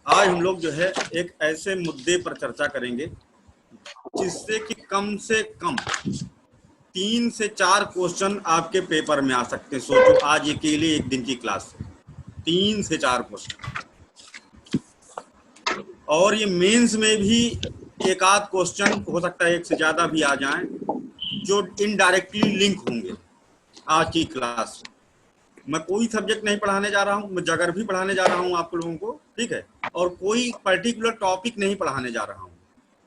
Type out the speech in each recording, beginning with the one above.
आज हम लोग जो है एक ऐसे मुद्दे पर चर्चा करेंगे जिससे कि कम से कम 3 से 4 क्वेश्चन आपके पेपर में आ सकते हैं। सोचो आज अकेले एक दिन की क्लास से 3 से 4 क्वेश्चन, और ये मेंस में भी एक आध क्वेश्चन हो सकता है, एक से ज्यादा भी आ जाएं, जो इनडायरेक्टली लिंक होंगे आज की क्लास से। मैं कोई सब्जेक्ट नहीं पढ़ाने जा रहा हूँ, मैं ज्योग्राफी पढ़ाने जा रहा हूँ आप लोगों को, ठीक है, और कोई पर्टिकुलर टॉपिक नहीं पढ़ाने जा रहा हूँ।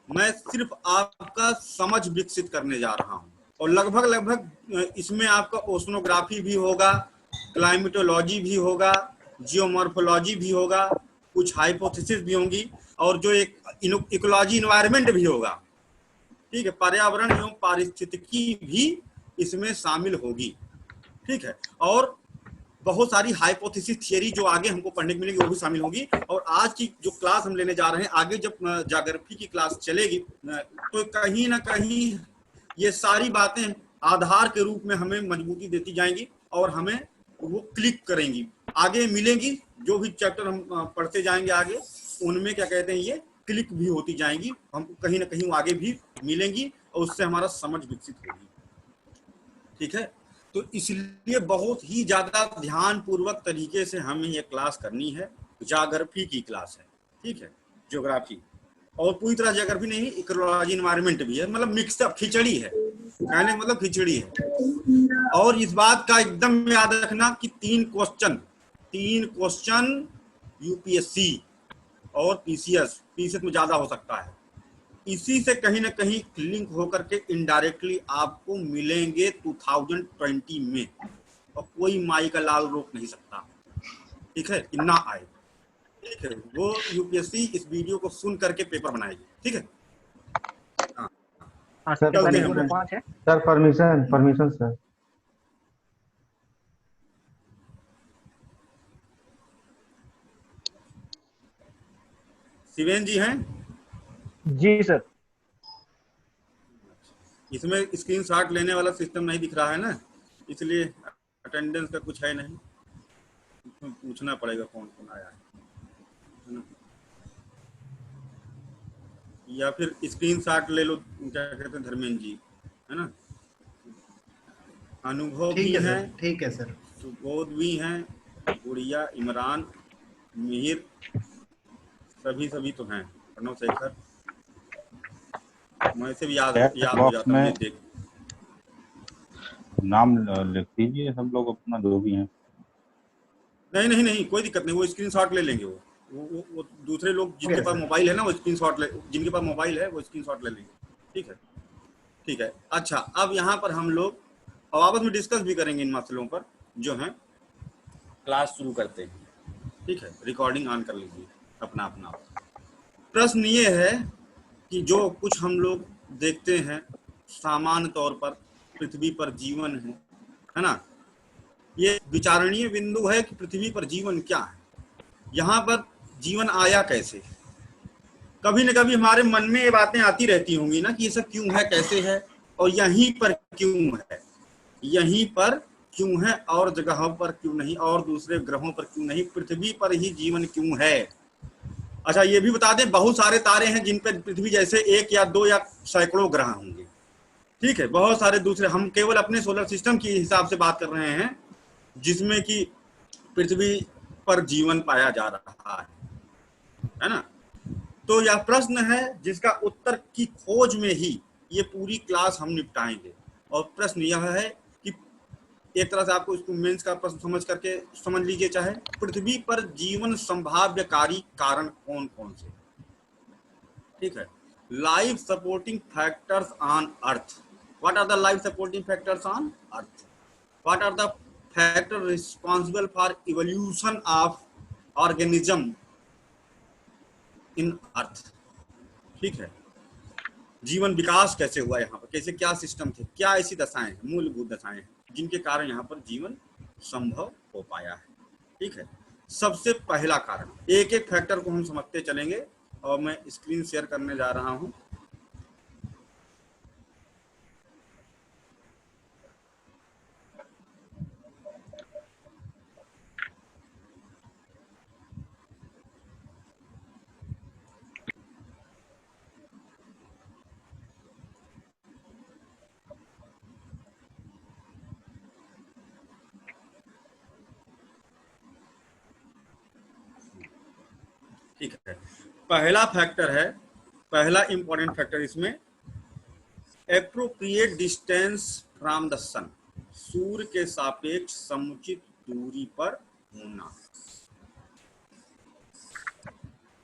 मैं सिर्फ आपका समझ विकसित करने जा रहा हूँ, और लगभग इसमें आपका ओशनोग्राफी भी होगा, क्लाइमेटोलॉजी भी होगा, जियोमॉर्फोलॉजी भी होगा, कुछ हाइपोथेसिस भी होंगी, और जो एक इकोलॉजी इन्वायरमेंट भी होगा, ठीक है, पर्यावरण एवं पारिस्थितिकी भी इसमें शामिल होगी, ठीक है, और बहुत सारी हाइपोथेसिस थियरी जो आगे हमको पढ़ने को मिलेगी वो भी शामिल होगी। और आज की जो क्लास हम लेने जा रहे हैं, आगे जब ज्योग्राफी की क्लास चलेगी तो कहीं ना कहीं ये सारी बातें आधार के रूप में हमें मजबूती देती जाएंगी और हमें वो क्लिक करेंगी, आगे मिलेंगी। जो भी चैप्टर हम पढ़ते जाएंगे आगे, उनमें क्या कहते हैं, ये क्लिक भी होती जाएंगी, हमको कहीं ना कहीं आगे भी मिलेंगी और उससे हमारा समझ विकसित होगी, ठीक है। तो इसलिए बहुत ही ज्यादा ध्यान पूर्वक तरीके से हमें ये क्लास करनी है। ज्योग्राफी की क्लास है, ठीक है, ज्योग्राफी, और पूरी तरह ज्योग्राफी नहीं, इकोलॉजी इन्वायरमेंट भी है, मतलब मिक्सअप खिचड़ी है, कहने का मतलब खिचड़ी है। और इस बात का एकदम याद रखना कि 3 क्वेश्चन यूपीएससी और पीसीएस में ज्यादा हो सकता है, इसी से कहीं ना कहीं लिंक होकर के इनडायरेक्टली आपको मिलेंगे 2020 में, और कोई माई का लाल रोक नहीं सकता, ठीक है, कि ना आए, ठीक है। वो यूपीएससी इस वीडियो को सुन करके पेपर बनाएगी, ठीक है। हाँ, सर चलते हैं हम परमिशन, लोग। Sir permission permission sir. Shiven ji हैं जी सर। इसमें? स्क्रीनशॉट लेने वाला सिस्टम नहीं दिख रहा है ना, इसलिए अटेंडेंस का कुछ है नहीं, इसमें पूछना पड़ेगा कौन कौन आया है ना? या फिर स्क्रीनशॉट ले लो, क्या कहते हैं, धर्मेंद्र जी, है ना। अनुभव ठीक भी है हैं, सर, ठीक है सर। सुबोध भी हैं, गुड़िया, इमरान, मिहिर, सभी तो हैं, प्रणव शेखर, मैं से भी चैट याद हो बॉक्स जाता मुझे में देख। नाम लिख दीजिए सब लोग अपना, जो भी हैं। नहीं नहीं नहीं, कोई दिक्कत नहीं, वो स्क्रीनशॉट ले लेंगे, वो दूसरे लोग हो जिनके गया पास सर। मोबाइल है ना, वो स्क्रीनशॉट ले, जिनके पास मोबाइल है वो स्क्रीनशॉट ले लेंगे, ठीक है, ठीक है। अच्छा, अब यहाँ पर हम लोग अब आपस में डिस्कस भी करेंगे इन मसलों पर जो हैं। क्लास शुरू करते हैं, ठीक है, रिकॉर्डिंग ऑन कर लीजिए अपना अपना। प्रश्न ये है कि जो कुछ हम लोग देखते हैं सामान्य तौर पर पृथ्वी पर जीवन है ना, ये विचारणीय बिंदु है कि पृथ्वी पर जीवन क्या है, यहाँ पर जीवन आया कैसे। कभी न कभी हमारे मन में ये बातें आती रहती होंगी ना कि ये सब क्यों है, कैसे है, और यहीं पर क्यों है, यहीं पर क्यों है, और जगहों पर क्यों नहीं, और दूसरे ग्रहों पर क्यों नहीं, पृथ्वी पर ही जीवन क्यों है। अच्छा, ये भी बता दें, बहुत सारे तारे हैं जिन पर पृथ्वी जैसे 1 या 2 या सैकड़ों ग्रह होंगे, ठीक है, बहुत सारे दूसरे, हम केवल अपने सोलर सिस्टम के हिसाब से बात कर रहे हैं जिसमें कि पृथ्वी पर जीवन पाया जा रहा है ना। तो यह प्रश्न है जिसका उत्तर की खोज में ही ये पूरी क्लास हम निपटाएंगे। और प्रश्न यह है कि एक तरह से आपको इसको मेंस का प्रश्न समझ करके समझ लीजिए, चाहे पृथ्वी पर जीवन संभाव्यकारी कारण कौन कौन से, ठीक है। Life supporting factors on earth, what are the life supporting factors on earth, what are the factor responsible for evolution of organism in earth, ठीक है। जीवन विकास कैसे हुआ यहाँ पर, कैसे, क्या सिस्टम थे, क्या ऐसी दशाएं हैं, मूलभूत दशाएं हैं जिनके कारण यहाँ पर जीवन संभव हो पाया है, ठीक है। सबसे पहला कारण, एक एक फैक्टर को हम समझते चलेंगे, और मैं स्क्रीन शेयर करने जा रहा हूँ। ठीक है, पहला फैक्टर है, पहला इंपॉर्टेंट फैक्टर इसमें एप्रोप्रिएट डिस्टेंस फ्रॉम द सन, सूर्य के सापेक्ष समुचित दूरी पर होना।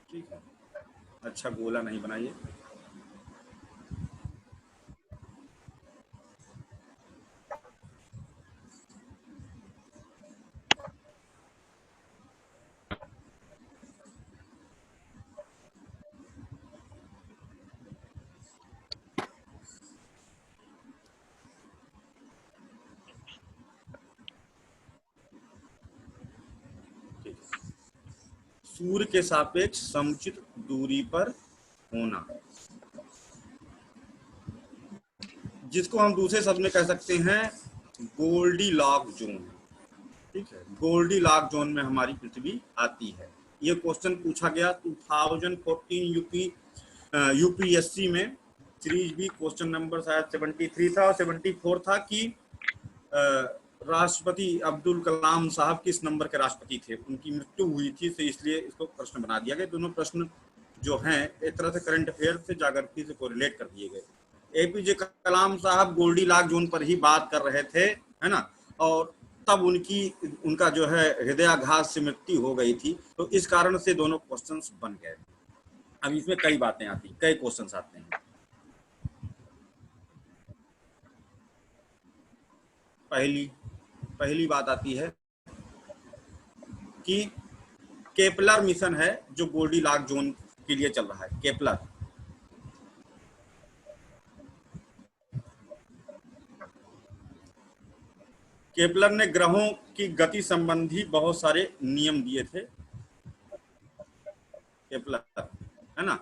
ठीक है, अच्छा गोला नहीं बनाइए। सूर्य के सापेक्ष समुचित दूरी पर होना, जिसको हम दूसरे शब्द में कह सकते हैं गोल्डीलॉक जोन। ठीक है, गोल्डीलॉक जोन में हमारी पृथ्वी आती है। ये क्वेश्चन पूछा गया 2014 यूपीएससी में, सीरीज भी क्वेश्चन नंबर शायद 73 था और 74 था कि राष्ट्रपति अब्दुल कलाम साहब किस नंबर के राष्ट्रपति थे, उनकी मृत्यु हुई थी, तो इसलिए इसको प्रश्न बना दिया गया। दोनों प्रश्न जो हैं एक तरह से करंट अफेयर से जागृति से कोरिलेट कर दिए गए। एपीजे कलाम साहब गोल्डीलॉक जोन पर ही बात कर रहे थे, है ना, और तब उनका जो है हृदयाघात से मृत्यु हो गई थी, तो इस कारण से दोनों क्वेश्चंस बन गए। अब इसमें कई बातें आती, कई क्वेश्चंस आते हैं। पहली बात आती है कि केपलर मिशन है जो गोल्डीलॉक जोन के लिए चल रहा है। केपलर ने ग्रहों की गति संबंधी बहुत सारे नियम दिए थे। केपलर, है ना,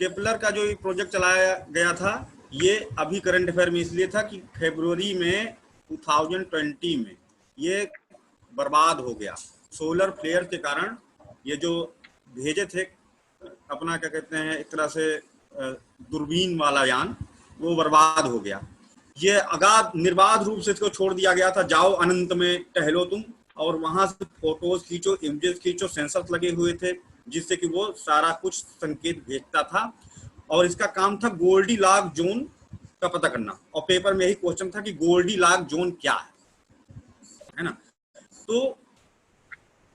केपलर का जो प्रोजेक्ट चलाया गया था, ये अभी करंट अफेयर में इसलिए था कि फरवरी में 2020 में ये बर्बाद हो गया। सोलर फ्लेयर के कारण ये जो भेजे थे अपना क्या कहते हैं एक तरह से दूरबीन वाला यान, वो बर्बाद हो गया। ये अगाध निर्बाध रूप से इसको छोड़ दिया गया था, जाओ अनंत में टहलो तुम, और वहां से फोटोज खींचो, इमेजेस खींचो, सेंसर्स लगे हुए थे जिससे कि वो सारा कुछ संकेत भेजता था। और इसका काम था गोल्डीलॉक जोन का पता करना, और पेपर में यही क्वेश्चन था कि गोल्डीलॉक जोन क्या है ना। तो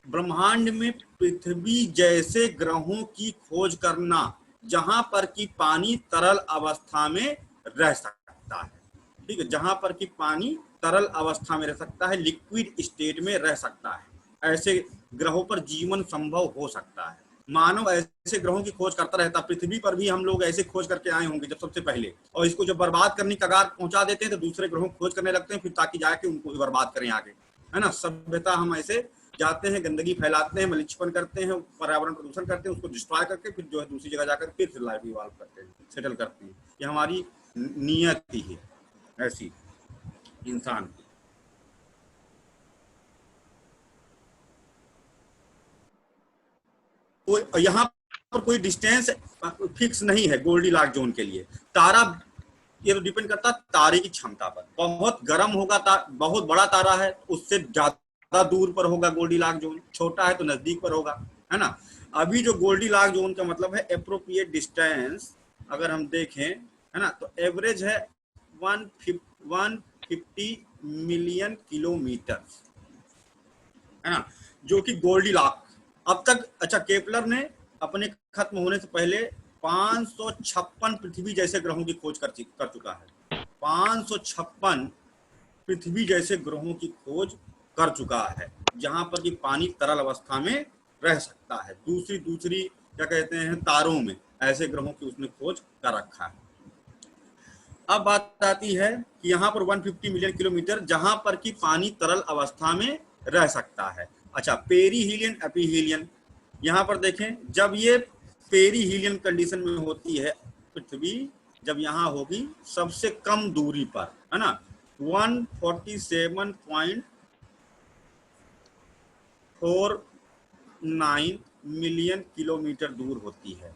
ब्रह्मांड में पृथ्वी जैसे ग्रहों की खोज करना जहां पर कि पानी तरल अवस्था में रह सकता है। ठीक है, जहां पर कि पानी तरल अवस्था में रह सकता है, लिक्विड स्टेट में रह सकता है, ऐसे ग्रहों पर जीवन संभव हो सकता है। मानव ऐसे ग्रहों की खोज करता रहता, पृथ्वी पर भी हम लोग ऐसे खोज करके आए होंगे जब सबसे पहले, और इसको जब बर्बाद करने की कगार पहुंचा देते हैं तो दूसरे ग्रहों को खोज करने लगते हैं, फिर ताकि जाके उनको भी बर्बाद करें आगे, है ना। सभ्यता हम ऐसे जाते हैं, गंदगी फैलाते हैं, मलिक्षपन करते हैं, पर्यावरण प्रदूषण करते हैं, उसको डिस्ट्रॉय करके फिर जो है दूसरी जगह जाकर फिर लाइफ इवॉल्व करते हैं, सेटल करते हैं। ये हमारी नियति है ऐसी इंसान की। तो यहाँ पर कोई डिस्टेंस फिक्स नहीं है गोल्डीलॉक जोन के लिए। तारा, ये तो डिपेंड करता है तारे की क्षमता पर। बहुत गर्म होगा, बहुत बड़ा तारा है, उससे ज्यादा दूर पर होगा गोल्डीलॉक जोन, छोटा है तो नजदीक पर होगा, है ना। अभी जो गोल्डीलॉक जोन का मतलब है एप्रोप्रिएट डिस्टेंस, अगर हम देखें, है ना, तो एवरेज है 150 मिलियन किलोमीटर, है ना, जो कि गोल्डीलॉक अब तक। अच्छा, केपलर ने अपने खत्म होने से पहले 556 पृथ्वी जैसे ग्रहों की खोज कर चुका है। 556 पृथ्वी जैसे ग्रहों की खोज कर चुका है जहां पर कि पानी तरल अवस्था में रह सकता है। दूसरी क्या कहते हैं तारों में ऐसे ग्रहों की उसने खोज कर रखा है। अब बात आती है कि यहाँ पर 150 मिलियन किलोमीटर जहां पर कि पानी तरल अवस्था में रह सकता है। अच्छा, पेरीहीलियन, एपीहीलियन, यहाँ पर देखें, जब ये पेरीहीलियन कंडीशन में होती है पृथ्वी, जब यहाँ होगी सबसे कम दूरी पर, है ना, 147.49 मिलियन किलोमीटर दूर होती है।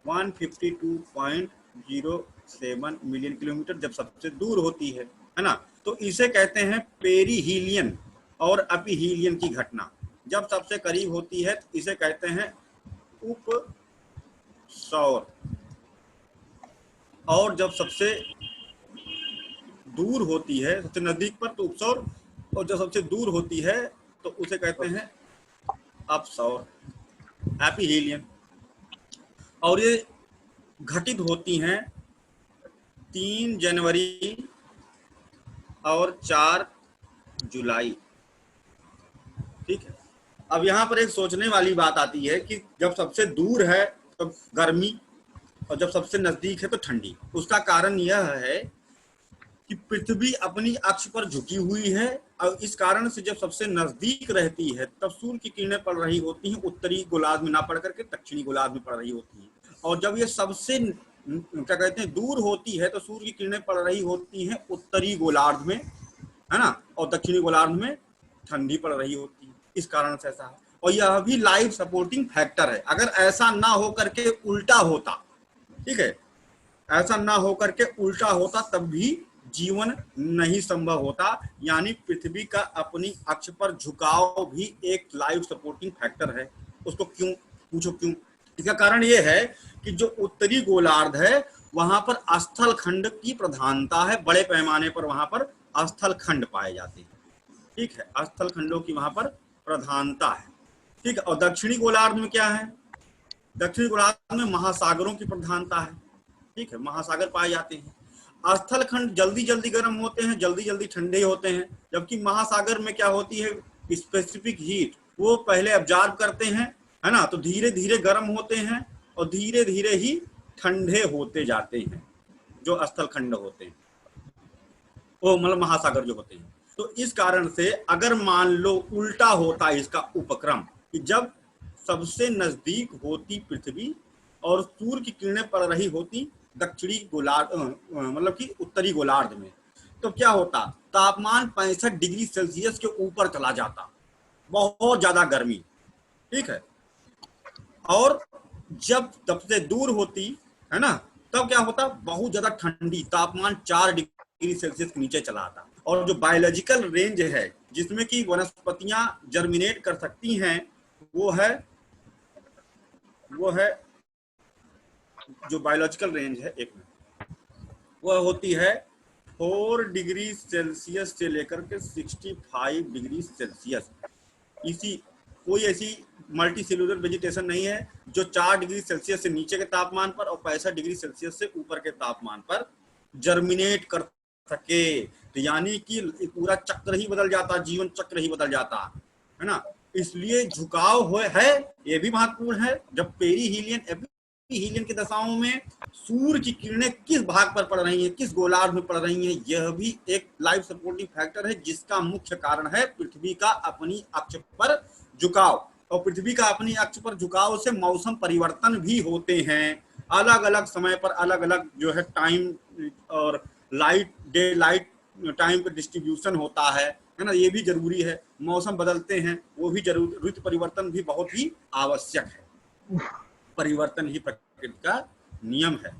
152.07 मिलियन किलोमीटर जब सबसे दूर होती है ना, तो इसे कहते हैं पेरीहीलियन और एपीहीलियन की घटना। जब सबसे करीब होती है तो इसे कहते हैं उप सौर, और जब सबसे दूर होती है, सबसे नजदीक पर तो उपसौर, और जब सबसे दूर होती है तो उसे कहते हैं अपसौर, एपीहीलियन। और ये घटित होती हैं 3 जनवरी और 4 जुलाई। ठीक है, अब यहाँ पर एक सोचने वाली बात आती है कि जब सबसे दूर है तो गर्मी, और जब सबसे नजदीक है तो ठंडी। उसका कारण यह है कि पृथ्वी अपनी अक्ष पर झुकी हुई है, और इस कारण से जब सबसे नजदीक रहती है तब सूर्य की किरणें पड़ रही होती हैं उत्तरी गोलार्ध में ना पड़ करके दक्षिणी गोलार्ध में पड़ रही होती हैं, और जब ये सबसे क्या कहते हैं दूर होती है तो सूर्य की किरणें पड़ रही होती हैं उत्तरी गोलार्ध में, है ना, और दक्षिणी गोलार्ध में ठंडी पड़ रही होती है। इस कारण से ऐसा है, और यह भी लाइफ सपोर्टिंग फैक्टर है। अगर ऐसा ना हो करके उल्टा होता, ठीक है, ऐसा ना हो करके उल्टा होता तब भी जीवन नहीं संभव होता। यानी पृथ्वी का अपनी अक्ष पर झुकाव भी एक लाइफ सपोर्टिंग फैक्टर है। उसको क्यों, पूछो क्यों? इसका कारण यह है कि जो उत्तरी गोलार्ध है वहां पर स्थल खंड की प्रधानता है, बड़े पैमाने पर वहां पर स्थल खंड पाए जाते हैं। ठीक है, स्थल खंडों की वहां पर प्रधानता है। ठीक है, और दक्षिणी गोलार्ध में क्या है? दक्षिणी गोलार्ध में महासागरों की प्रधानता है। ठीक है, महासागर पाए जाते हैं। स्थल खंड जल्दी जल्दी गर्म होते हैं, जल्दी जल्दी ठंडे होते हैं, जबकि महासागर में क्या होती है, स्पेसिफिक हीट वो पहले ऑब्जर्व करते हैं, है ना, तो धीरे धीरे गर्म होते हैं और धीरे धीरे ही ठंडे होते जाते हैं जो स्थल खंड होते हैं, वो मतलब महासागर जो होते हैं। तो इस कारण से अगर मान लो उल्टा होता इसका उपक्रम कि जब सबसे नजदीक होती पृथ्वी और सूर्य की किरणें पड़ रही होती दक्षिणी गोलार्ध मतलब कि उत्तरी गोलार्ध में, तो क्या होता, तापमान 65 डिग्री सेल्सियस के ऊपर चला जाता, बहुत ज्यादा गर्मी। ठीक है, और जब सबसे दूर होती है ना तब क्या होता, बहुत ज्यादा ठंडी, तापमान 4 डिग्री सेल्सियस के नीचे चला आता। और जो बायोलॉजिकल रेंज है जिसमें कि वनस्पतियां जर्मिनेट कर सकती हैं वो है जो बायोलॉजिकल रेंज है एक में वह होती है 4 डिग्री सेल्सियस से लेकर के 65 डिग्री सेल्सियस। इसी कोई ऐसी मल्टी सेलुलर वेजिटेशन नहीं है जो 4 डिग्री सेल्सियस से नीचे के तापमान पर और 65 डिग्री सेल्सियस से ऊपर के तापमान पर जर्मिनेट कर सके। तो यानी कि पूरा चक्र ही बदल जाता, जीवन चक्र ही बदल जाता, है ना। इसलिए झुकाव है ये भी महत्वपूर्ण है। जब पेरीहीलियन एपीहीलियन की दशाओं में सूर्य की किरणें किस भाग पर पड़ रही हैं, किस गोलार्ध में पड़ रही हैं, यह भी एक लाइफ सपोर्टिंग फैक्टर है जिसका मुख्य कारण है पृथ्वी का अपनी अक्ष पर झुकाव। और पृथ्वी का अपनी अक्ष पर झुकाव से मौसम परिवर्तन भी होते हैं, अलग अलग समय पर अलग अलग जो है टाइम और लाइट डे लाइट टाइम पर डिस्ट्रीब्यूशन होता है ना, ये भी जरूरी है। मौसम बदलते हैं वो भी जरूरी, ऋतु परिवर्तन भी बहुत ही आवश्यक है। परिवर्तन ही प्रकृति का नियम है।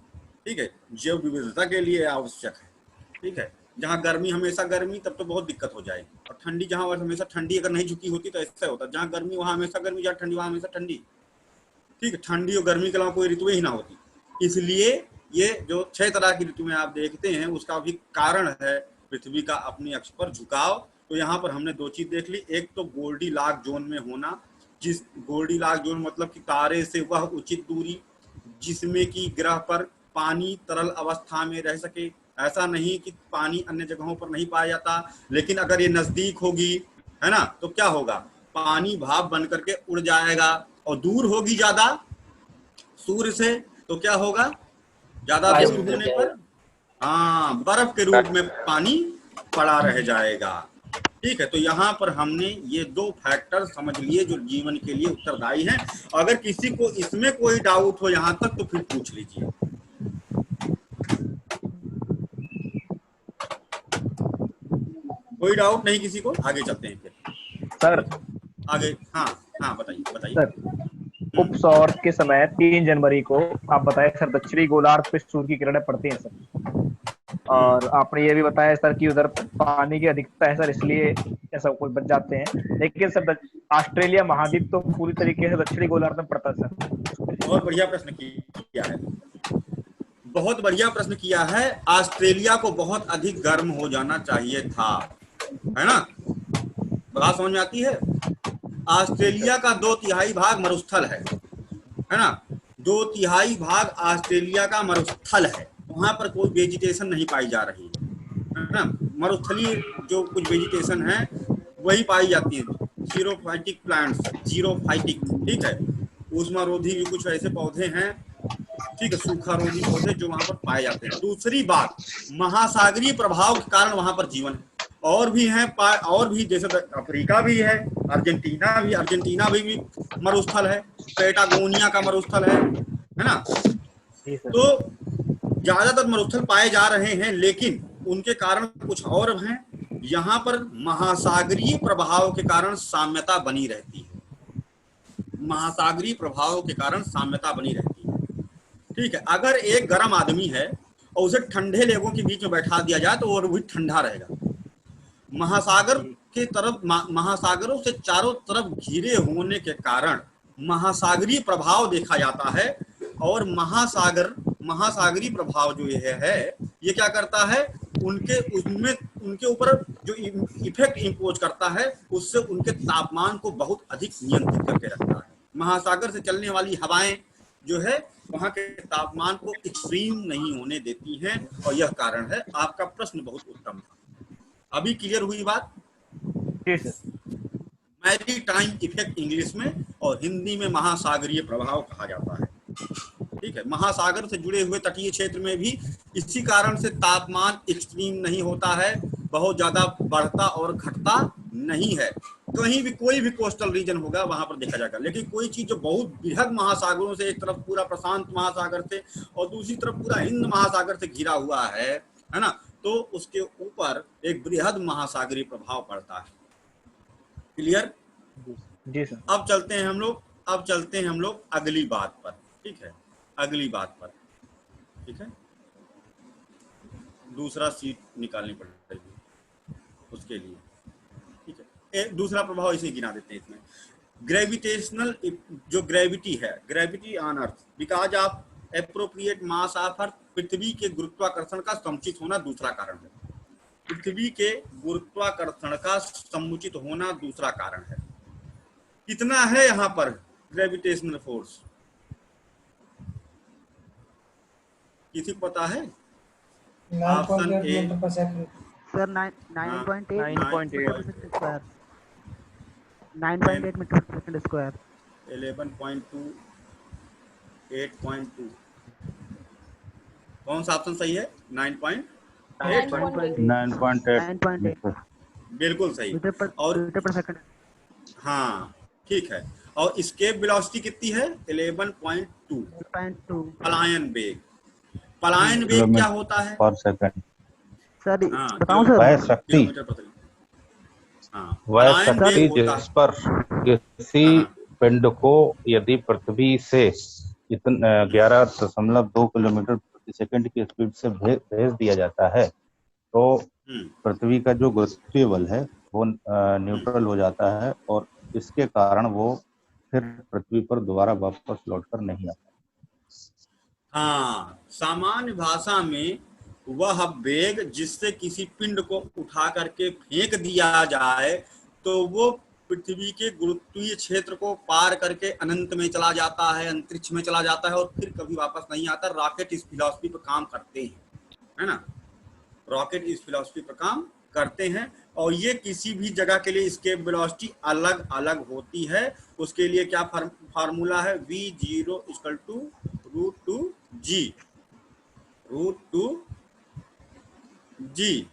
ठीक है, जैव विविधता के लिए आवश्यक है। ठीक है, जहाँ गर्मी हमेशा गर्मी तब तो बहुत दिक्कत हो जाएगी, और ठंडी जहाँ हमेशा ठंडी अगर नहीं झुकी होती तो ऐसा होता, जहाँ गर्मी वहाँ हमेशा गर्मी, जहाँ ठंडी वहाँ हमेशा ठंडी। ठीक है, ठंडी और गर्मी के अलावा कोई ऋतुएं ही ना होती। इसलिए ये जो 6 तरह की ऋतुएं आप देखते हैं उसका भी कारण है पृथ्वी का अपनी अक्ष पर झुकाव। तो यहाँ पर हमने 2 चीज देख ली, एक तो गोल्डीलॉक जोन में होना, जिस गोल्डीलॉक जोन मतलब कि तारे से वह उचित दूरी जिसमें कि ग्रह पर पानी तरल अवस्था में रह सके। ऐसा नहीं कि पानी अन्य जगहों पर नहीं पाया जाता, लेकिन अगर ये नजदीक होगी, है ना, तो क्या होगा, पानी भाप बन करके उड़ जाएगा। और दूर होगी ज्यादा सूर्य से तो क्या होगा, ज्यादा दूर होने पर हाँ बर्फ के रूप में पानी पड़ा रह जाएगा। ठीक है, तो यहाँ पर हमने ये 2 फैक्टर समझ लिए जो जीवन के लिए उत्तरदायी हैं। अगर किसी को इसमें कोई डाउट हो यहाँ तक तो फिर पूछ लीजिए। कोई डाउट नहीं किसी को, आगे चलते हैं फिर सर। आगे। हाँ बताइए सर, उपसौर के समय 3 जनवरी को आप बताए सर दक्षिणी गोलार्ध पे सूर्य की किरणें पड़ती हैं सर, और आपने ये भी बताया सर कि उधर पानी की अधिकता है सर, इसलिए ऐसा कुछ बच जाते हैं। लेकिन सर ऑस्ट्रेलिया महाद्वीप तो पूरी तरीके से दक्षिणी गोलार्ध में पड़ता है सर। बहुत बढ़िया प्रश्न किया है, बहुत बढ़िया प्रश्न किया है। ऑस्ट्रेलिया को बहुत अधिक गर्म हो जाना चाहिए था, है ना? बात समझ में आती है? ऑस्ट्रेलिया का 2/3 भाग मरुस्थल है ना? 2/3 भाग ऑस्ट्रेलिया का मरुस्थल है, वहां पर कोई वेजिटेशन नहीं पाई जा रही है ना? मरुस्थलीय जो कुछ वेजिटेशन है वही पाई जाती है, जीरोफाइटिक प्लांट्स, जीरोफाइटिक, ठीक है। ऊष्मारोधी भी कुछ ऐसे पौधे हैं, ठीक है, सूखारोधी पौधे जो वहां पर पाए जाते हैं। दूसरी बात, महासागरीय प्रभाव के कारण वहां पर जीवन है। और भी हैं, और भी, जैसे अफ्रीका भी है, अर्जेंटीना भी मरुस्थल है, पेटागोनिया का मरुस्थल है ना? तो ज्यादातर मरुस्थल पाए जा रहे हैं, लेकिन उनके कारण कुछ और हैं। यहाँ पर महासागरीय प्रभाव के कारण साम्यता बनी रहती है, महासागरीय प्रभाव के कारण साम्यता बनी रहती है, ठीक है। अगर एक गर्म आदमी है और उसे ठंडे लेगों के बीच में बैठा दिया जाए तो वो भी ठंडा रहेगा। महासागर के तरफ, महासागरों से चारों तरफ घिरे होने के कारण महासागरीय प्रभाव देखा जाता है। और महासागरीय प्रभाव जो ये है, ये क्या करता है, उनके ऊपर जो इफेक्ट इम्पोज करता है, उससे उनके तापमान को बहुत अधिक नियंत्रित करके रखता है। महासागर से चलने वाली हवाएं जो है वहां के तापमान को एक्सट्रीम नहीं होने देती हैं, और यह कारण है। आपका प्रश्न बहुत उत्तम था। अभी क्लियर हुई बात? मैरीटाइम इफेक्ट इंग्लिश में, और हिंदी में महासागरीय प्रभाव कहा जाता है, ठीक है। महासागर से जुड़े हुए तटीय क्षेत्र में भी इसी कारण से तापमान एक्सट्रीम नहीं होता है, बहुत ज्यादा बढ़ता और घटता नहीं है। कहीं भी कोई भी कोस्टल रीजन होगा वहां पर देखा जाएगा। लेकिन कोई चीज जो बहुत बृहद महासागरों से, एक तरफ पूरा प्रशांत महासागर से और दूसरी तरफ पूरा हिंद महासागर से घिरा हुआ है ना, तो उसके ऊपर एक बृहद महासागरीय प्रभाव पड़ता है। क्लियर? जी सर। अब चलते हैं हम लोग अगली बात पर, ठीक है, अगली बात पर, ठीक है। दूसरा सीट निकालनी पड़ेगी उसके लिए, ठीक है। दूसरा प्रभाव इसे गिना देते हैं इसमें। ग्रेविटेशनल, जो ग्रेविटी है, gravity on earth because of appropriate mass of earth, पृथ्वी के गुरुत्वाकर्षण का समुचित होना दूसरा कारण है। पृथ्वी के गुरुत्वाकर्षण का समुचित होना दूसरा कारण है। कितना है यहाँ पर ग्रेविटेशनल फोर्स, किसी को पता है? ऑप्शन ए सर 9.8 9.8 9.8 मीटर पर सेकंड स्क्वायर, 11.2, 8.2, कौन सा ऑप्शन सही है? 9.8, 9.8 बिल्कुल सही। और मीटर पर सेकंड, हाँ ठीक है। और एस्केप वेलोसिटी कितनी है? 11.2। पलायन वेग, पलायन वेग क्या होता है? पर सेकंड। सर हाँ, बताऊं सर? वह शक्ति, किलोमीटर प्रति, हाँ, वह पलायन शक्ति वेग होता जिस पर किसी पिंड को यदि पृथ्वी से 11.2 किलोमीटर प्रति सेकंड की स्पीड से भेज दिया जाता है, तो पृथ्वी का जो गुरुत्वीय बल है वो न्यूट्रल हो जाता है, और इसके कारण वो फिर पृथ्वी पर दोबारा वापस लौटकर नहीं आता। हाँ, सामान्य भाषा में वह वेग जिससे किसी पिंड को उठा करके फेंक दिया जाए तो वो पृथ्वी के गुरुत्वीय क्षेत्र को पार करके अनंत में चला जाता है, अंतरिक्ष में चला जाता है और फिर कभी वापस नहीं आता। रॉकेट इस फिलॉसफी पर काम करते हैं, है ना, रॉकेट इस फिलॉसफी पर काम करते हैं। और ये किसी भी जगह के लिए एस्केप वेलोसिटी अलग अलग होती है। उसके लिए क्या फार्मूला है? v0 = √2g, √2g।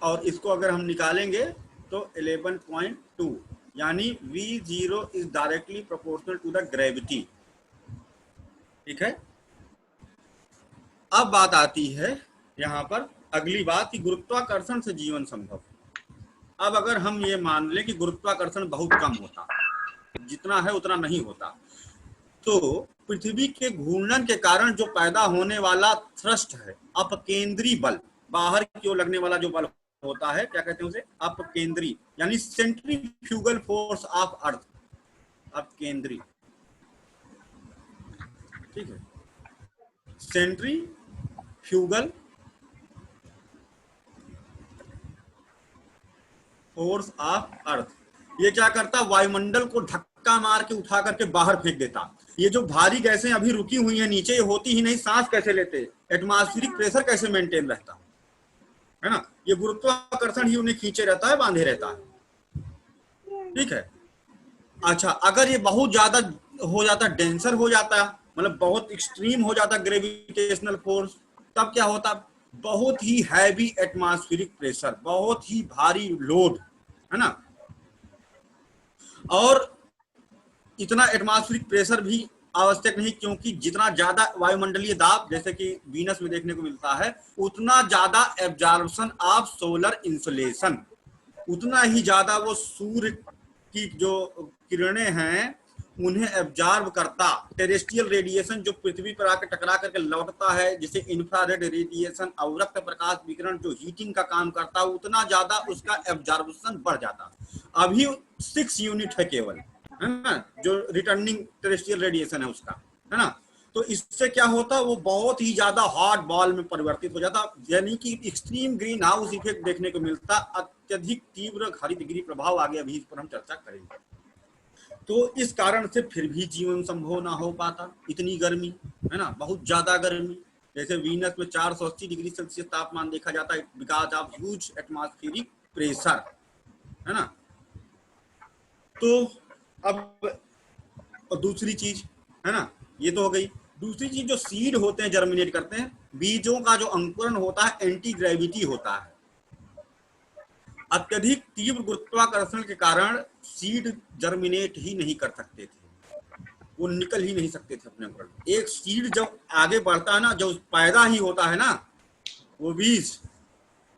और इसको अगर हम निकालेंगे तो 11.2, यानी v0 is directly proportional to the gravity, ठीक है। अब बात आती है यहाँ पर अगली बात कि गुरुत्वाकर्षण से जीवन संभव। अब अगर हम ये मान लें कि गुरुत्वाकर्षण बहुत कम होता, जितना है उतना नहीं होता, तो पृथ्वी के घूर्णन के कारण जो पैदा होने वाला थ्रस्ट है, अपकेंद्री बल, बाहर की ओर लगने वाला जो बल होता है, क्या कहते हैं उसे, अपकेंद्री, यानी सेंट्रीफ्यूगल फोर्स ऑफ अर्थ, अपकेंद्री, ठीक है, सेंट्रीफ्यूगल फोर्स ऑफ अर्थ। ये क्या करता, वायुमंडल को धक्का मार के उठा करके बाहर फेंक देता। ये जो भारी गैसें अभी रुकी हुई हैं नीचे, ये होती ही नहीं, सांस कैसे लेते, एटमॉस्फेरिक प्रेशर कैसे मेंटेन रहता है ना, ये गुरुत्वाकर्षण ही उन्हें खींचे रहता है, बांधे रहता है, ठीक है। अच्छा, अगर ये बहुत ज्यादा हो जाता, डेंसर हो जाता, मतलब बहुत एक्सट्रीम हो जाता ग्रेविटेशनल फोर्स, तब क्या होता, बहुत ही हैवी एटमॉस्फेरिक प्रेशर, बहुत ही भारी लोड, है ना। और इतना एटमॉस्फेरिक प्रेशर भी आवश्यक नहीं, क्योंकि जितना ज्यादा वायुमंडलीय दाब जैसे कि वीनस में देखने को मिलता है, उतना ज्यादा एब्जॉर्प्शन ऑफ सोलर इंसुलेशन, उतना ही ज्यादा वो सूर्य की जो किरणें हैं उन्हें एब्जॉर्ब करता। टेरेस्ट्रियल रेडिएशन जो पृथ्वी पर आकर टकरा करके लौटता है, जैसे इंफ्रारेड रेडिएशन, अवरक्त प्रकाश विकिरण जो हीटिंग का काम करता है, उतना ज्यादा उसका एब्जॉर्प्शन बढ़ जाता। अभी 6 यूनिट है केवल, है ना, जो रिटर्निंग टेरेस्ट्रियल रेडिएशन है उसका, है ना। तो इससे क्या होता, वो बहुत ही ज्यादा हॉट बॉल में परिवर्तित हो जाता, यानी कि एक्सट्रीम ग्रीन हाउस इफेक्ट देखने को मिलता, अत्यधिक तीव्र हरितगृह प्रभाव। आगे अभी इस पर हम चर्चा करेंगे। तो इस कारण से फिर भी जीवन संभव ना हो पाता, इतनी गर्मी, है ना, बहुत ज्यादा गर्मी। जैसे वीनस में 480 डिग्री सेल्सियस तापमान देखा जाता है, because of huge atmospheric pressure, है ना। तो अब दूसरी चीज, है ना, ये तो हो गई। दूसरी चीज, जो सीड होते हैं जर्मिनेट करते हैं, बीजों का जो अंकुरण होता है एंटी ग्रेविटी होता है। अत्यधिक तीव्र गुरुत्वाकर्षण के कारण सीड जर्मिनेट ही नहीं कर सकते थे, वो निकल ही नहीं सकते थे अपने अंकुरण। एक सीड जब आगे बढ़ता है ना, जब पैदा ही होता है ना वो बीज,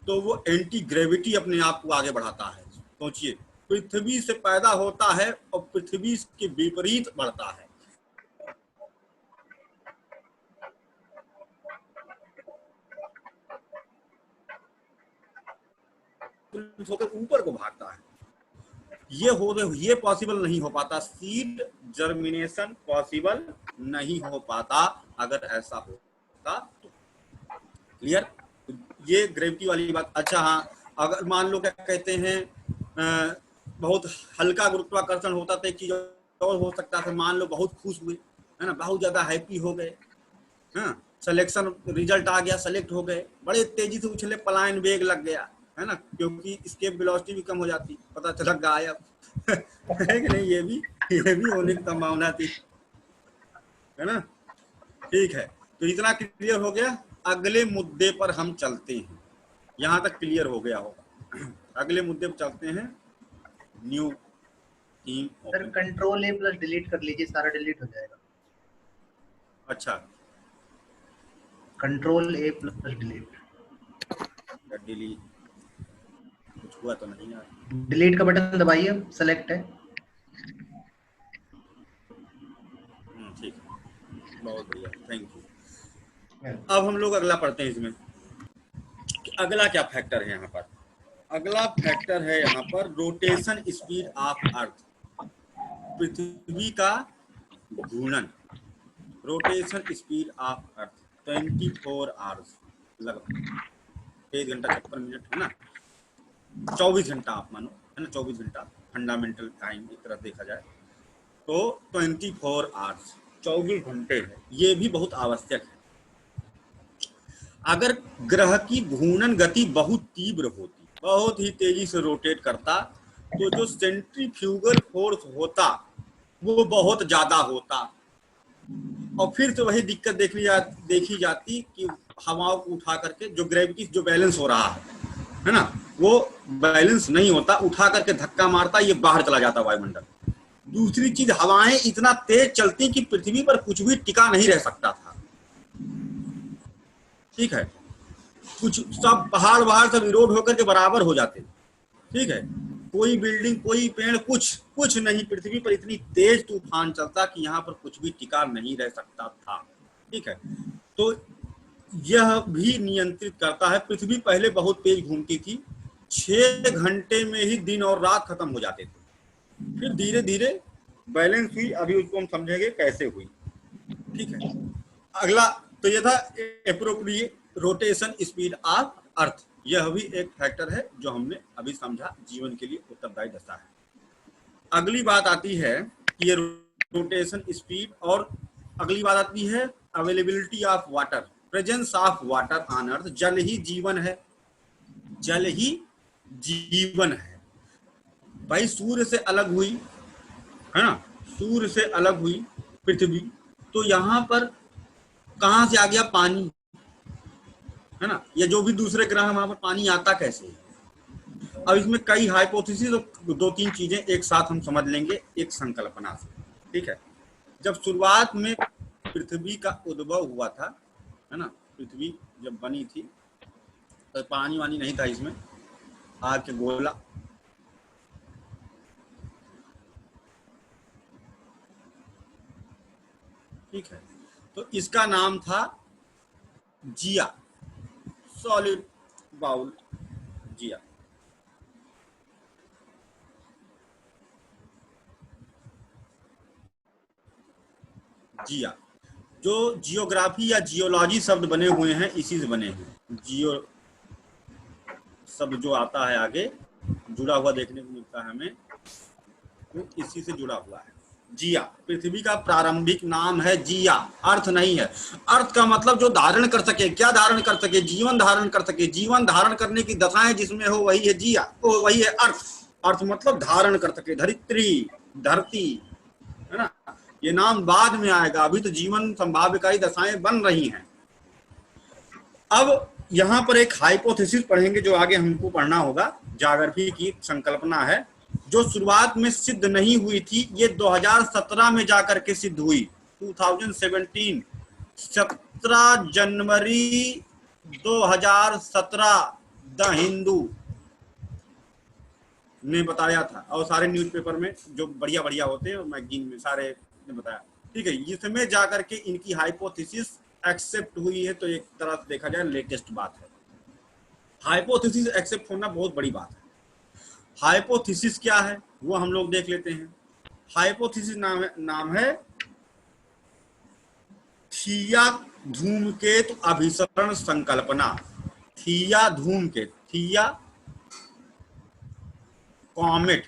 तो वो एंटी ग्रेविटी अपने आप को आगे बढ़ाता है। सोचिए, पृथ्वी से पैदा होता है और पृथ्वी के विपरीत बढ़ता है। होकर ऊपर को भागता है। ये पॉसिबल नहीं हो पाता, सीड जर्मिनेशन पॉसिबल नहीं हो पाता अगर ऐसा होता तो। क्लियर, ये ग्रेविटी वाली बात। अच्छा हाँ, अगर मान लो क्या कहते हैं, बहुत हल्का गुरुत्वाकर्षण होता तो एक चीज और हो सकता था, मान लो बहुत खुश हुए, है ना, बहुत ज्यादा हैप्पी हो गए, हाँ, सिलेक्शन रिजल्ट आ गया, सेलेक्ट हो गए, बड़े तेजी से उछले, पलायन वेग लग गया, है ना, क्योंकि स्केप वेलोसिटी भी कम हो जाती, पता चला गायब है कि नहीं, ये भी होने की संभावना थी, है ना। ठीक है, तो इतना क्लियर हो गया। अगले मुद्दे पर हम चलते हैं, यहाँ तक क्लियर हो गया होगा। अगले मुद्दे पर चलते हैं। न्यू टीम सर कंट्रोल ए प्लस डिलीट कर लीजिए, सारा डिलीट हो जाएगा। अच्छा, कंट्रोल ए प्लस डिलीट, डिलीट कुछ हुआ तो नहीं यार, डिलीट का बटन दबाइए, सेलेक्ट है। ठीक है, बहुत बढ़िया, थैंक यू। अब हम लोग अगला पढ़ते हैं इसमें। अगला क्या फैक्टर है यहाँ पर? अगला फैक्टर है यहाँ पर रोटेशन स्पीड ऑफ अर्थ, पृथ्वी का घूर्णन। Rotation speed of earth 24 hours, लगभग 1 घंटा 56 मिनट, है ना, 24 घंटा आप मानो, है ना, 24 घंटा फंडामेंटल टाइम एक तरह देखा जाए तो 24 आवर्स, 24 घंटे है। ये भी बहुत आवश्यक है। अगर ग्रह की घूर्णन गति बहुत तीव्र होती, बहुत ही तेजी से रोटेट करता, तो जो सेंट्रीफ्यूगल फोर्स होता वो बहुत ज्यादा होता, और फिर तो वही दिक्कत देखी जाती कि हवाओं को उठा करके जो ग्रेविटी जो बैलेंस हो रहा है ना, वो बैलेंस नहीं होता, उठा करके धक्का मारता, ये बाहर चला जाता वायुमंडल। दूसरी चीज, हवाएं इतना तेज चलती कि पृथ्वी पर कुछ भी टिका नहीं रह सकता था। ठीक है, कुछ सब पहाड़ सब विरोध होकर के बराबर हो जाते। ठीक है, कोई बिल्डिंग, कोई पेड़, कुछ नहीं, पृथ्वी पर इतनी तेज तूफान चलता कि यहाँ पर कुछ भी टिका नहीं रह सकता था। ठीक है, तो यह भी नियंत्रित करता है। पृथ्वी पहले बहुत तेज घूमती थी, 6 घंटे में ही दिन और रात खत्म हो जाते थे। फिर धीरे धीरे बैलेंस हुई, अभी उसको हम समझेंगे कैसे हुई। ठीक है, अगला तो ये था appropriate rotation speed of earth. यह भी एक फैक्टर है जो हमने अभी समझा, जीवन के लिए उत्तरदायी दशा है। अगली बात आती है कि ये रोटेशन स्पीड, और अगली बात आती है availability of water, presence of water on earth. जल ही जीवन है, जल ही जीवन है भाई। सूर्य से अलग हुई है ना, सूर्य से अलग हुई पृथ्वी, तो यहाँ पर कहाँ से आ गया पानी, है ना, या जो भी दूसरे ग्रह है वहां पर पानी आता कैसे। अब इसमें कई हाइपोथेसिस और 2-3 चीजें एक साथ हम समझ लेंगे एक संकल्पना से। ठीक है, जब शुरुआत में पृथ्वी का उद्भव हुआ था, है ना, पृथ्वी जब बनी थी तो पानी वानी नहीं था इसमें, आग के गोला। ठीक है, तो इसका नाम था जिया, सॉलिड बाउल जिया। जिया, जो जियोग्राफी या जियोलॉजी शब्द बने हुए हैं इसी से बने हैं। जियो शब्द जो आता है आगे जुड़ा हुआ देखने को मिलता है हमें, तो इसी से जुड़ा हुआ है। जिया पृथ्वी का प्रारंभिक नाम है, जिया अर्थ नहीं है। अर्थ का मतलब जो धारण कर सके, क्या धारण कर सके, जीवन धारण कर सके। जीवन धारण करने की दशाएं जिसमें हो वही है जिया, तो वही है अर्थ। अर्थ मतलब धारण कर सके, धरित्री, धरती, है ना। ये नाम बाद में आएगा, अभी तो जीवन संभाव्य का ही दशाएं बन रही हैं। अब यहाँ पर एक हाइपोथेसिस पढ़ेंगे जो आगे हमको पढ़ना होगा, जाग्रफी की संकल्पना है जो शुरुआत में सिद्ध नहीं हुई थी, ये 2017 में जाकर के सिद्ध हुई। 2017 17 जनवरी 2017 द हिंदू ने बताया था, और सारे न्यूज़पेपर में जो बढ़िया बढ़िया होते हैं मैगजीन में सारे ने बताया। ठीक है, इसमें जाकर के इनकी हाइपोथेसिस एक्सेप्ट हुई है, तो एक तरह से देखा जाए लेटेस्ट बात है। हाइपोथेसिस एक्सेप्ट होना बहुत बड़ी बात है। हाइपोथेसिस क्या है वो हम लोग देख लेते हैं। हाइपोथेसिस नाम है थिया धूमकेतु अभिसरण संकल्पना। थिया धूमकेतु, थिया कॉमेट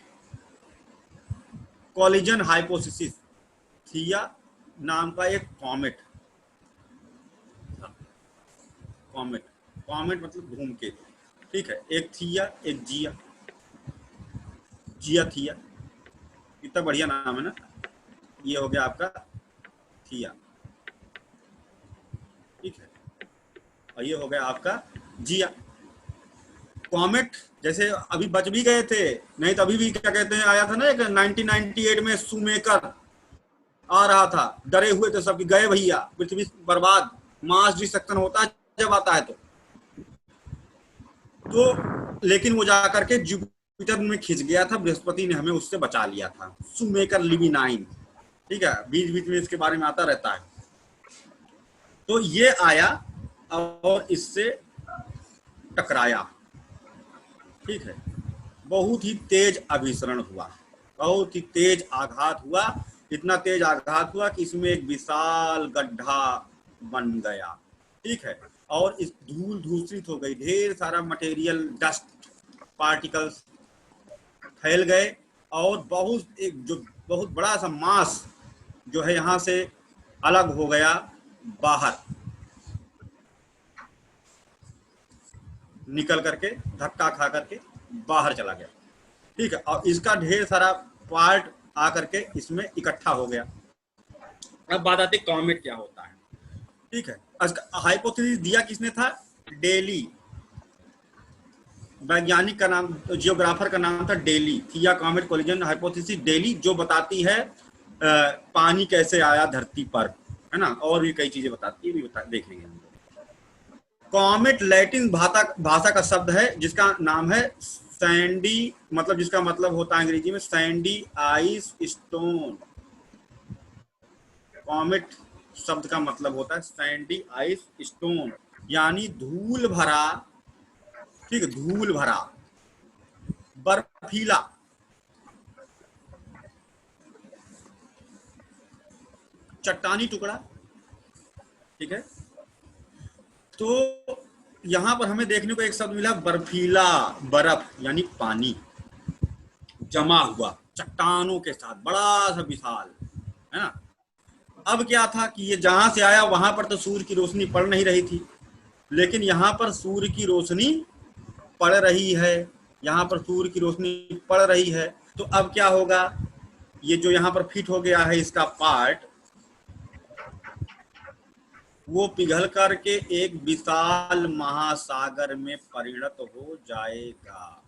कॉलिजन हाइपोथेसिस। थिया नाम का एक कॉमेट, कॉमेट कॉमेट मतलब धूमकेतु। ठीक है, एक थिया एक जिया, जिया थिया, कितना बढ़िया नाम है ना। ये हो गया आपका थिया, ठीक है, और ये हो गया आपका जिया। कॉमेट जैसे अभी बच भी गए थे, नहीं तो अभी भी क्या कहते हैं, आया था ना एक 1998 में शूमेकर आ रहा था, डरे हुए थे सब, गए भैया पृथ्वी बर्बाद, मास डिस्ट्रक्शन होता है जब आता है तो लेकिन वो जाकर के जुपिटर में खिंच गया था, बृहस्पति ने हमें उससे बचा लिया था। शूमेकर लिबिनाइन, ठीक है, बीच बीच में इसके बारे में आता रहता है। तो ये आया और इससे टकराया, ठीक है, बहुत ही तेज अभिसरण हुआ, बहुत ही तेज आघात हुआ। इतना तेज आघात हुआ कि इसमें एक विशाल गड्ढा बन गया, ठीक है, और इस धूल धूसरित हो गई, ढेर सारा मटेरियल, डस्ट पार्टिकल्स फैल गए, और बहुत बड़ा सा मास जो है यहाँ से अलग हो गया, बाहर निकल करके, धक्का खा करके बाहर चला गया, ठीक है, और इसका ढेर सारा पार्ट आकर के इसमें इकट्ठा हो गया। अब बात आती है कॉमेट क्या होता है, ठीक है। हाइपोथेसिस दिया किसने था, डेली, वैज्ञानिक का नाम, जियोग्राफर का नाम था डेली। थिया कॉमेट कोलिजन हाइपोथेसिस डेली, जो बताती है पानी कैसे आया धरती पर, है ना, और भी कई चीजें बताती है, भी देख लेंगे हम। कॉमेट लैटिन भाषा का शब्द है जिसका नाम है सैंडी, मतलब जिसका मतलब होता है अंग्रेजी में सैंडी आइस स्टोन। कॉमेट शब्द का मतलब होता है सैंडी आइस स्टोन, यानी धूल भरा, ठीक है, धूल भरा, बर्फीला, चट्टानी टुकड़ा, ठीक है। तो यहां पर हमें देखने को एक शब्द मिला बर्फीला, बर्फ यानी पानी जमा हुआ चट्टानों के साथ, बड़ा सा विशाल, है ना। अब क्या था कि ये जहां से आया वहां पर तो सूर्य की रोशनी पड़ नहीं रही थी, लेकिन यहाँ पर सूर्य की रोशनी पड़ रही है, यहाँ पर सूर्य की रोशनी पड़ रही है। तो अब क्या होगा, ये जो यहाँ पर फिट हो गया है इसका पार्ट, वो पिघल करके एक विशाल महासागर में परिणत हो जाएगा।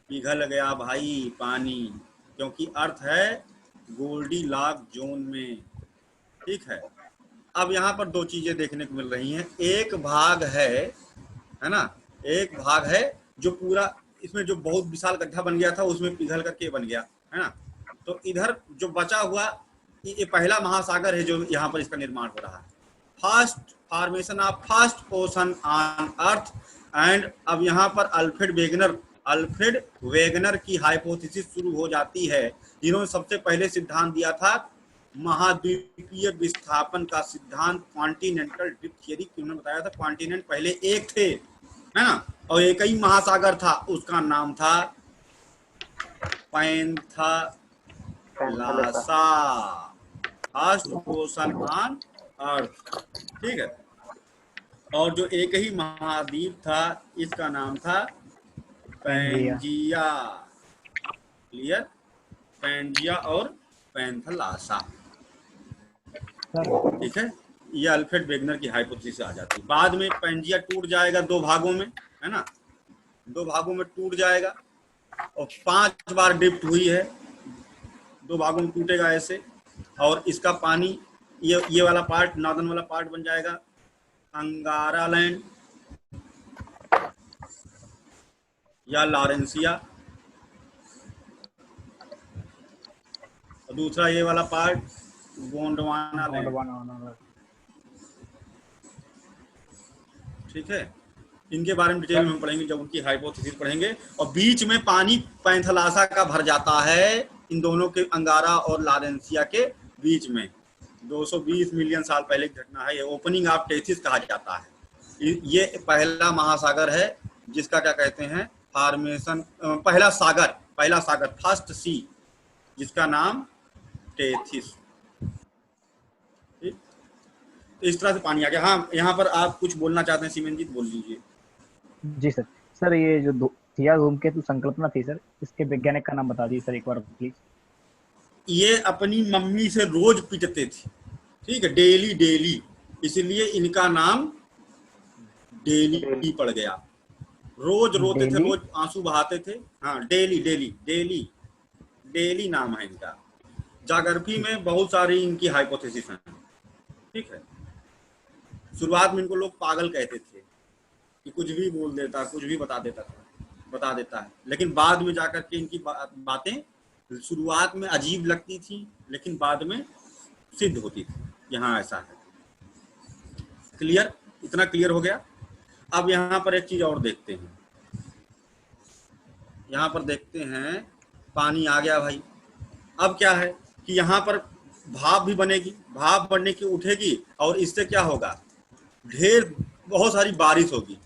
पिघल गया भाई पानी, क्योंकि अर्थ है गोल्डीलॉक जोन में, ठीक है। अब यहाँ पर दो चीजें देखने को मिल रही हैं। एक भाग है ना, एक भाग है जो पूरा इसमें जो बहुत विशाल गड्ढा बन गया था उसमें पिघल करके बन गया, है ना। तो इधर जो बचा हुआ ये पहला महासागर है जो यहाँ पर इसका निर्माण हो रहा है। First formation of first ocean on earth and अब यहाँ पर अल्फ्रेड वेगनर की हाइपोथेसिस शुरू हो जाती है। इन्होंने सबसे पहले सिद्धांत दिया था महाद्वीपीय विस्थापन का सिद्धांत, कॉन्टिनेंटल ड्रिफ्ट थियरी। उन्होंने बताया था कॉन्टिनेंट पहले एक थे, है ना, और एक ही महासागर था, उसका नाम था Panthalassa, first ocean on earth, ठीक है। और जो एक ही महाद्वीप था इसका नाम था पैंजिया, क्लियर, पैंजिया और पैंथलासा, ठीक है। ये अल्फ्रेड वेगनर की हाइपोथेसिस आ जाती है। बाद में पैंजिया टूट जाएगा दो भागों में, है ना, दो भागों में टूट जाएगा और 5 बार ड्रिफ्ट हुई है, दो भागों में टूटेगा ऐसे, और इसका पानी ये वाला पार्ट, नॉर्दर्न वाला पार्ट बन जाएगा अंगारा लैंड या लॉरेंसिया, और दूसरा ये वाला पार्ट गोंडवाना लैंड, ठीक है। इनके बारे में डिटेल में हम पढ़ेंगे जब उनकी हाइपोथेसिस पढ़ेंगे। और बीच में पानी पैंथलासा का भर जाता है, इन दोनों के अंगारा और लॉरेंसिया के बीच में। 220 मिलियन साल पहले की घटना है, ये ओपनिंग ऑफ टेथिस कहा जाता है। ये पहला महासागर है जिसका क्या कहते हैं फॉर्मेशन, पहला सागर फर्स्ट सी, जिसका नाम टेथिस, ठीक। तो इस तरह से पानी आ गया। हाँ, यहाँ पर आप कुछ बोलना चाहते हैं सिमरनजीत, बोल लीजिए। जी सर। सर ये जो थिया धूमकेतु संकल्पना थी सर, इसके वैज्ञानिक का नाम बता दीजिए सर एक बार प्लीज। ये अपनी मम्मी से रोज पीटते थे, ठीक है, डेली, इसलिए इनका नाम डेली पड़ गया। रोज रोते थे, रोज आंसू बहाते थे, हाँ, डेली नाम है इनका। जाग्रफी में बहुत सारी इनकी हाइपोथेसिस हैं, ठीक है। शुरुआत में इनको लोग पागल कहते थे कि कुछ भी बोल देता, कुछ भी बता देता है, लेकिन बाद में जाकर के इनकी बातें शुरुआत में अजीब लगती थी लेकिन बाद में सिद्ध होती थी। यहाँ ऐसा है, क्लियर, इतना क्लियर हो गया। अब यहाँ पर एक चीज और देखते हैं, यहाँ पर देखते हैं पानी आ गया भाई। अब क्या है कि यहाँ पर भाप भी बनेगी, भाप बनने की उठेगी और इससे क्या होगा, बहुत सारी बारिश होगी,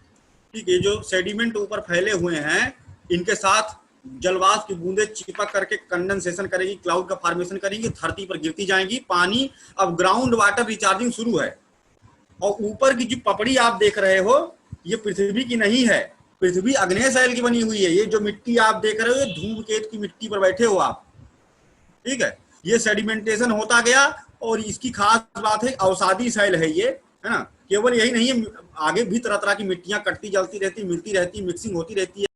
ठीक है। जो सेडिमेंट ऊपर फैले हुए हैं इनके साथ जलवाष्प की बूंदें चिपक करके कंडेंसेशन करेगी, क्लाउड का फॉर्मेशन करेंगी, धरती पर गिरती जाएंगी। पानी, अब ग्राउंड वाटर रिचार्जिंग शुरू है। और ऊपर की जो पपड़ी आप देख रहे हो ये पृथ्वी की नहीं है, पृथ्वी अग्नेय शैल की बनी हुई है। ये जो मिट्टी आप देख रहे हो ये धूमकेतु की मिट्टी पर बैठे हो आप, ठीक है। ये सेडिमेंटेशन होता गया और इसकी खास बात है अवसादी शैल है ये, है ना। केवल यही नहीं है, आगे भी तरह तरह की मिट्टियां कटती जलती रहती, मिलती रहती, मिक्सिंग होती रहती है।